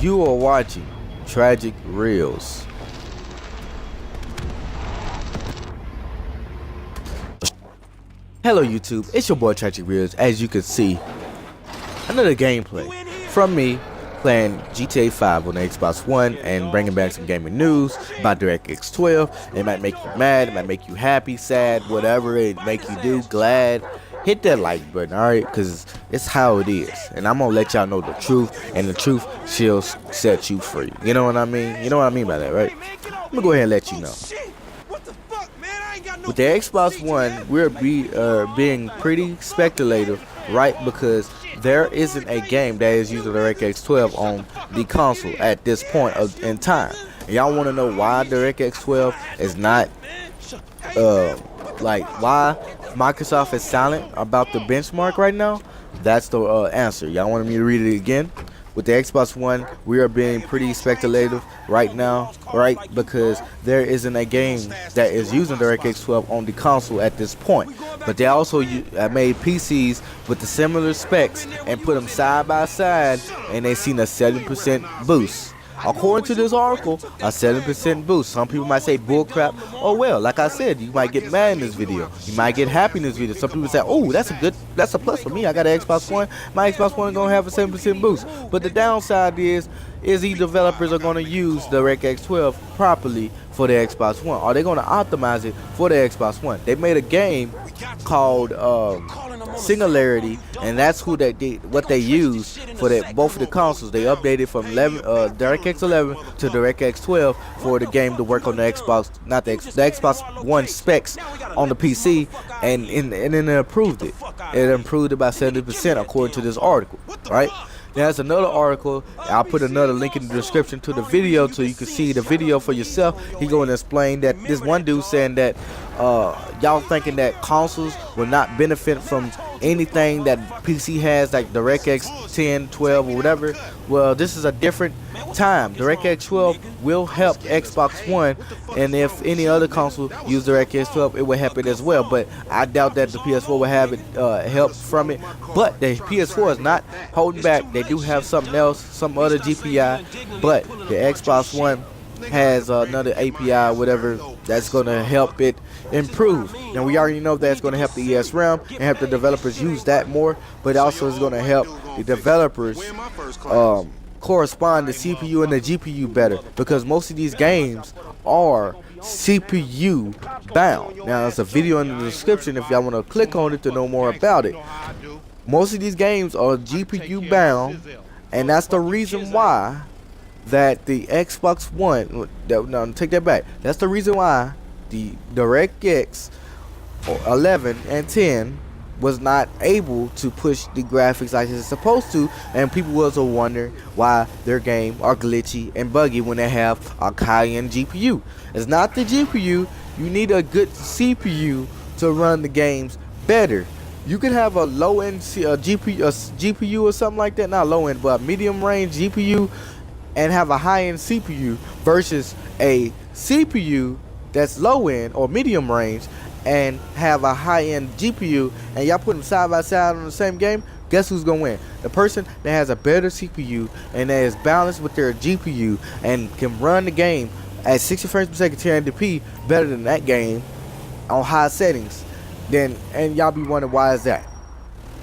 You are watching Tragic Reels. Hello YouTube, it's your boy Tragic Reels. As you can see, another gameplay from me playing GTA 5 on the Xbox One and bringing back some gaming news about DirectX 12. It might make you mad, it might make you happy, sad, whatever it make you do, glad. Hit that like button, alright? Because it's how it is. And I'm going to let y'all know the truth, and the truth shall set you free. You know what I mean? You know what I mean by that, right? I'm going to go ahead and let you know. With the Xbox One, we're being pretty speculative, right? Because there isn't a game that is using DirectX 12 on the console at this point in time. Y'all want to know why DirectX 12 is not, why Microsoft is silent about the benchmark right now? That's the answer. Y'all wanted me to read it again? With the Xbox One, we are being pretty speculative right now, right? Because there isn't a game that is using DirectX 12 on the console at this point. But they also made PCs with the similar specs and put them side by side, and they seen a 7% boost. According to this article, a 7% boost. Some people might say bullcrap. Oh well, like I said, you might get mad in this video. You might get happy in this video. Some people say, oh, that's a plus for me. I got an Xbox One. My Xbox One is gonna have a 7% boost. But the downside is these developers are gonna use DirectX 12 properly for the Xbox One. Are they gonna optimize it for the Xbox One? They made a game called Singularity, and that's what they use for both of the consoles. They updated from DirectX 11 to DirectX 12 for the game to work on the Xbox, not the Xbox One specs on the PC, and then it improved it. It improved it by 70% according to this article, right? There's another article. I'll put another link in the description to the video so you can see the video for yourself. He going to explain that this one dude saying that y'all thinking that consoles will not benefit from anything that PC has, like DirectX 10, 12, or whatever. Well, this is a different time. DirectX 12 will help Xbox One, and if any other console use DirectX 12, it will help it as well. But I doubt that the PS4 will have it help from it. But the PS4 is not holding back. They do have something else, some other GPI, but the Xbox One has another API, whatever, that's going to help it improve. Now we already know that's going to help the ESRAM and help the developers use that more, but also is going to help the developers correspond the CPU and the GPU better, because most of these games are CPU bound. Now there's a video in the description if y'all want to click on it to know more about it. Most of these games are GPU bound, and that's the reason why that the Xbox One, no, take that back. That's the reason why the DirectX 11 and 10 was not able to push the graphics like it's supposed to, and people was wondering why their game are glitchy and buggy when they have a high-end GPU. It's not the GPU. You need a good CPU to run the games better. You could have a low-end GPU or something like that, not low-end, but medium-range GPU, and have a high-end CPU versus a CPU that's low-end or medium range and have a high-end GPU, and y'all put them side by side on the same game. Guess who's gonna win? The person that has a better CPU and that is balanced with their GPU and can run the game at 60 frames per second 1080p better than that game on high settings. And y'all be wondering, why is that?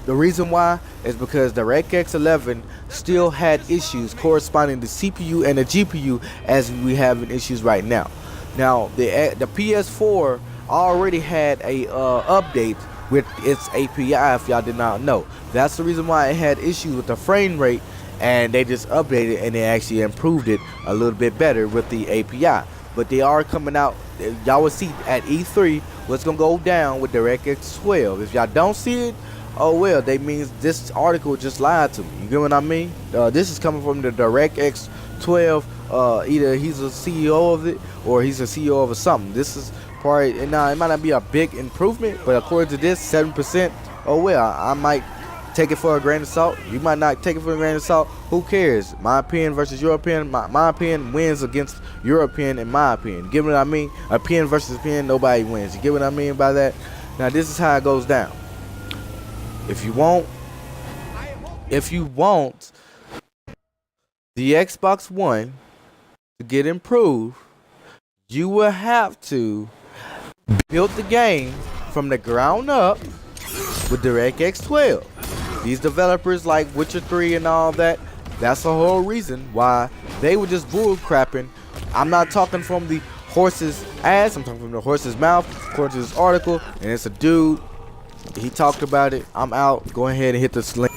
The reason why is because DirectX 11 still had issues corresponding to CPU and the GPU as we having issues right now. Now the PS4 already had a update with its API, if y'all did not know. That's the reason why it had issues with the frame rate, and they just updated and they actually improved it a little bit better with the API. But they are coming out. Y'all will see at E3 what's gonna go down with DirectX 12. If y'all don't see it, oh well, that means this article just lied to me. You get what I mean? This is coming from the DirectX 12. Either he's a CEO of it or he's a CEO of something. This is probably, now it might not be a big improvement, but according to this 7%, oh well, I might take it for a grain of salt. You might not take it for a grain of salt. Who cares? My opinion versus your opinion. My opinion wins against your opinion and my opinion. Get what I mean? Opinion versus opinion, nobody wins. You get what I mean by that? Now this is how it goes down. If you want the Xbox One to get improved, you will have to build the game from the ground up with DirectX 12. These developers like Witcher 3 and all that, that's the whole reason why they were just bull crapping. I'm not talking from the horse's ass, I'm talking from the horse's mouth, according to this article, and it's a dude. He talked about it. I'm out. Go ahead and hit this link.